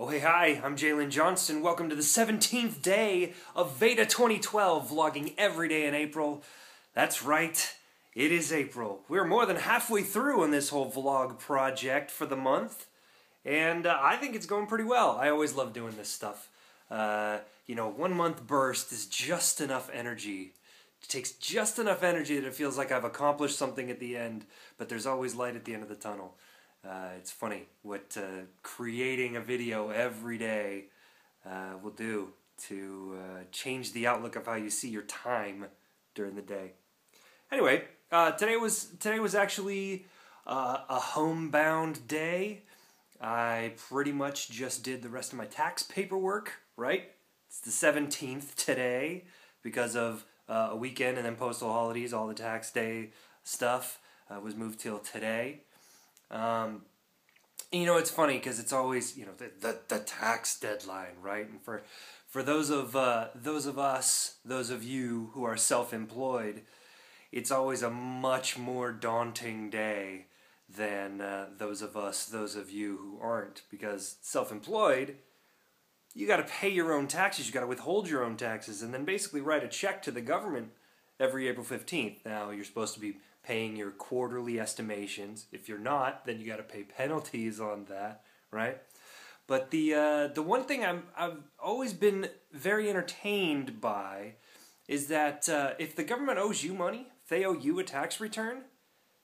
Oh hey hi, I'm J.Lynn Johnston. Welcome to the 17th day of VEDA 2012, vlogging every day in April. That's right, it is April. We're more than halfway through on this whole vlog project for the month, and I think it's going pretty well. I always love doing this stuff. 1 month burst is just enough energy. It takes just enough energy that it feels like I've accomplished something at the end, but there's always light at the end of the tunnel. It's funny what creating a video every day will do to change the outlook of how you see your time during the day. Anyway, today was actually a homebound day. I pretty much just did the rest of my tax paperwork, right? It's the 17th today because of a weekend and then postal holidays. All the tax day stuff was moved till today. It's funny because it's always, the tax deadline, right? And for those of you who are self-employed, it's always a much more daunting day than those of you who aren't, because self-employed, you got to pay your own taxes, you got to withhold your own taxes, and then basically write a check to the government every April 15th. Now, you're supposed to be paying your quarterly estimations. If you're not, then you got to pay penalties on that, right? But the one thing I've always been very entertained by is that if the government owes you money, if they owe you a tax return,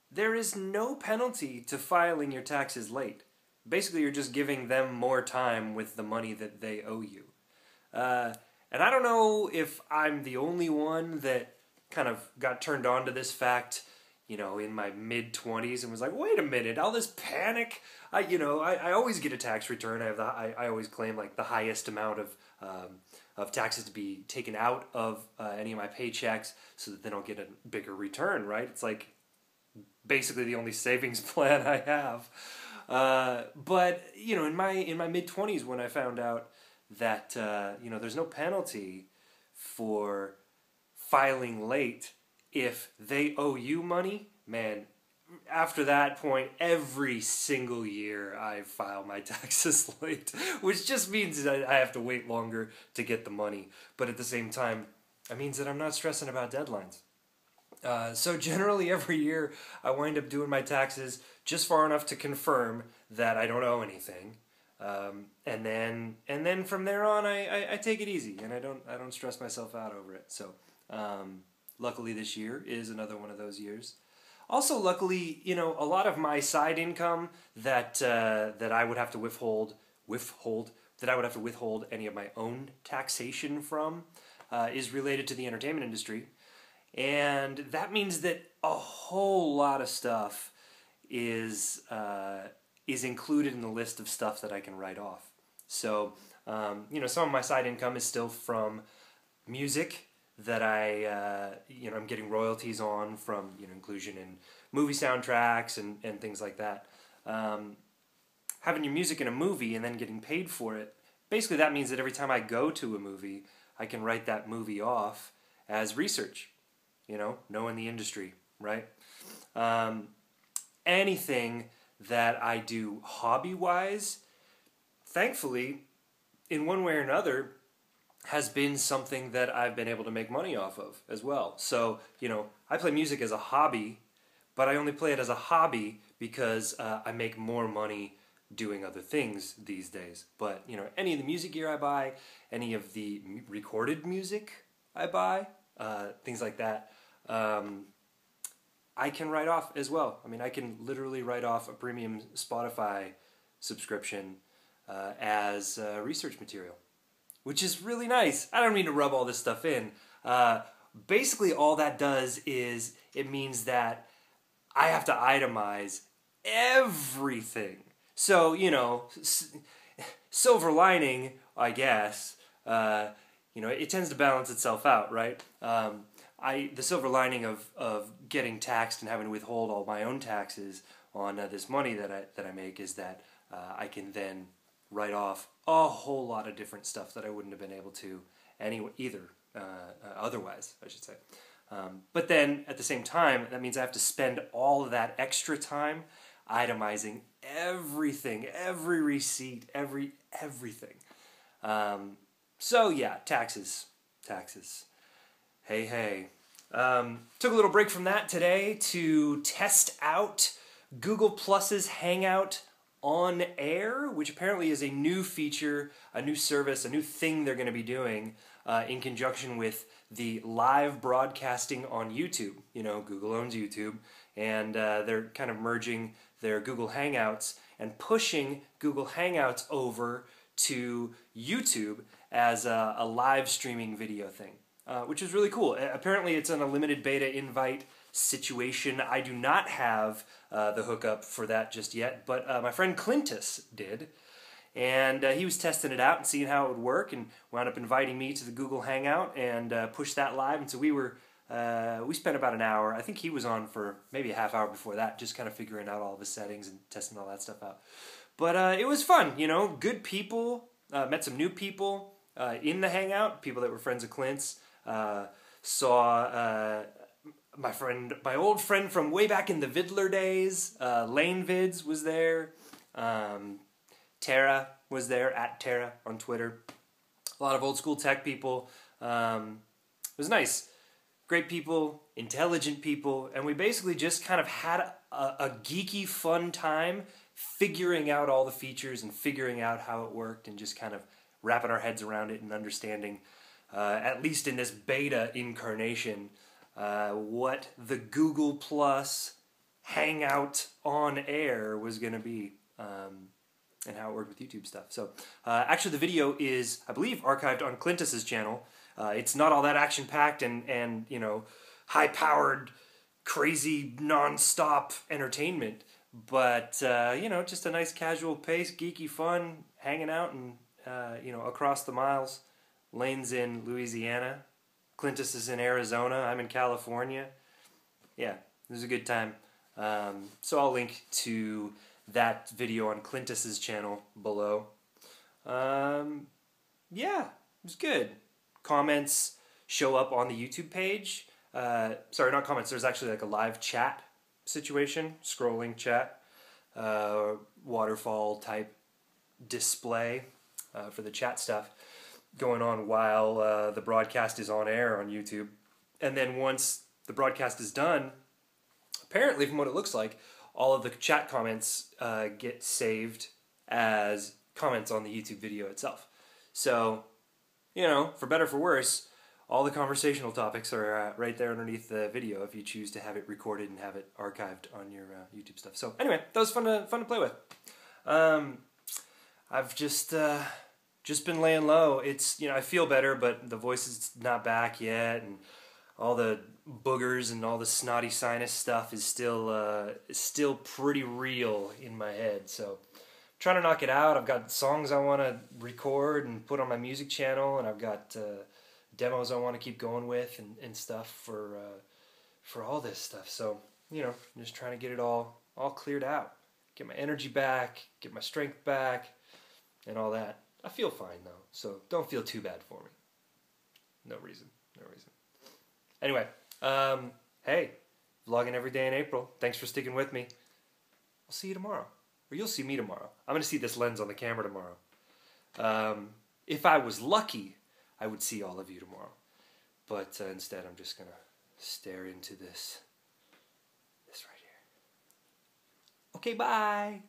there is no penalty to filing your taxes late. Basically, you're just giving them more time with the money that they owe you. And I don't know if I'm the only one that kind of got turned on to this fact, in my mid-20s and was like, wait a minute, all this panic. I always get a tax return. I always claim like the highest amount of taxes to be taken out of any of my paychecks so that then I'll get a bigger return, right? It's like basically the only savings plan I have. But in my mid-20s, when I found out that there's no penalty for filing late if they owe you money, man, after that point, every single year I file my taxes late, which just means that I have to wait longer to get the money. But at the same time, it means that I'm not stressing about deadlines. So generally every year I wind up doing my taxes just far enough to confirm that I don't owe anything. And then from there on I take it easy and I don't stress myself out over it. So luckily this year is another one of those years. Also luckily, a lot of my side income that I would have to withhold any of my own taxation from is related to the entertainment industry. And that means that a whole lot of stuff is included in the list of stuff that I can write off. So, some of my side income is still from music that I'm getting royalties on from, inclusion in movie soundtracks and things like that. Having your music in a movie and then getting paid for it, basically that means that every time I go to a movie, I can write that movie off as research. Knowing the industry, right? Anything that I do hobby-wise, thankfully, in one way or another, has been something that I've been able to make money off of as well. So, I play music as a hobby, but I only play it as a hobby because I make more money doing other things these days. But, any of the music gear I buy, any of the recorded music I buy, things like that, I can write off as well. I mean, I can literally write off a premium Spotify subscription as research material, which is really nice. I don't mean to rub all this stuff in. Basically, all that does is it means that I have to itemize everything. So, silver lining, I guess, it tends to balance itself out, right? The silver lining of getting taxed and having to withhold all my own taxes on this money that I make is that I can then write off a whole lot of different stuff that I wouldn't have been able to otherwise, I should say. But then at the same time, that means I have to spend all of that extra time itemizing everything, every receipt, everything. So yeah, taxes. Hey, hey. Took a little break from that today to test out Google Plus's Hangout on Air, which apparently is a new feature, a new service, a new thing they're going to be doing in conjunction with the live broadcasting on YouTube. You know, Google owns YouTube, and they're kind of merging their Google Hangouts and pushing Google Hangouts over to YouTube as a live streaming video thing, which is really cool. Apparently it's an unlimited beta invite situation. I do not have the hookup for that just yet, but my friend Clintus did, and he was testing it out and seeing how it would work, and wound up inviting me to the Google Hangout and pushed that live. And so we spent about an hour. I think he was on for maybe a half hour before that, just kind of figuring out all the settings and testing all that stuff out. But it was fun, you know, good people, met some new people in the Hangout, people that were friends of Clint's, saw my old friend from way back in the Vidler days, Lane Vids was there, Tara was there, at Tara on Twitter, a lot of old school tech people. It was nice. Great people, intelligent people, and we basically just kind of had a geeky fun time figuring out all the features and figuring out how it worked and just kind of wrapping our heads around it and understanding, at least in this beta incarnation, what the Google Plus Hangout on Air was going to be, and how it worked with YouTube stuff. So actually the video is, I believe, archived on Clintus's channel. It's not all that action-packed and you know, high-powered, crazy, non-stop entertainment, but you know, just a nice casual pace, geeky fun, hanging out and you know, across the miles. Lane's in Louisiana, Clintus is in Arizona, I'm in California. Yeah, it was a good time. So I'll link to that video on Clintus's channel below. Yeah, it was good. Comments show up on the YouTube page. Sorry, not comments, there's actually like a live chat situation, scrolling chat, waterfall type display for the chat stuff going on while the broadcast is on air on YouTube. And then once the broadcast is done, apparently from what it looks like, all of the chat comments get saved as comments on the YouTube video itself. So, you know, for better or for worse, all the conversational topics are right there underneath the video if you choose to have it recorded and have it archived on your YouTube stuff. So anyway, that was fun to play with. I've just been laying low. It's, you know, I feel better, but the voice is not back yet, and all the boogers and all the snotty sinus stuff is still pretty real in my head. So trying to knock it out. I've got songs I want to record and put on my music channel, and I've got demos I want to keep going with and stuff for all this stuff. So, you know, I'm just trying to get it all cleared out, get my energy back, get my strength back, and all that. I feel fine though, so don't feel too bad for me. No reason. Anyway, hey, vlogging every day in April. Thanks for sticking with me. I'll see you tomorrow. Or you'll see me tomorrow. I'm going to see this lens on the camera tomorrow. If I was lucky, I would see all of you tomorrow. But instead, I'm just going to stare into this right here. Okay, bye.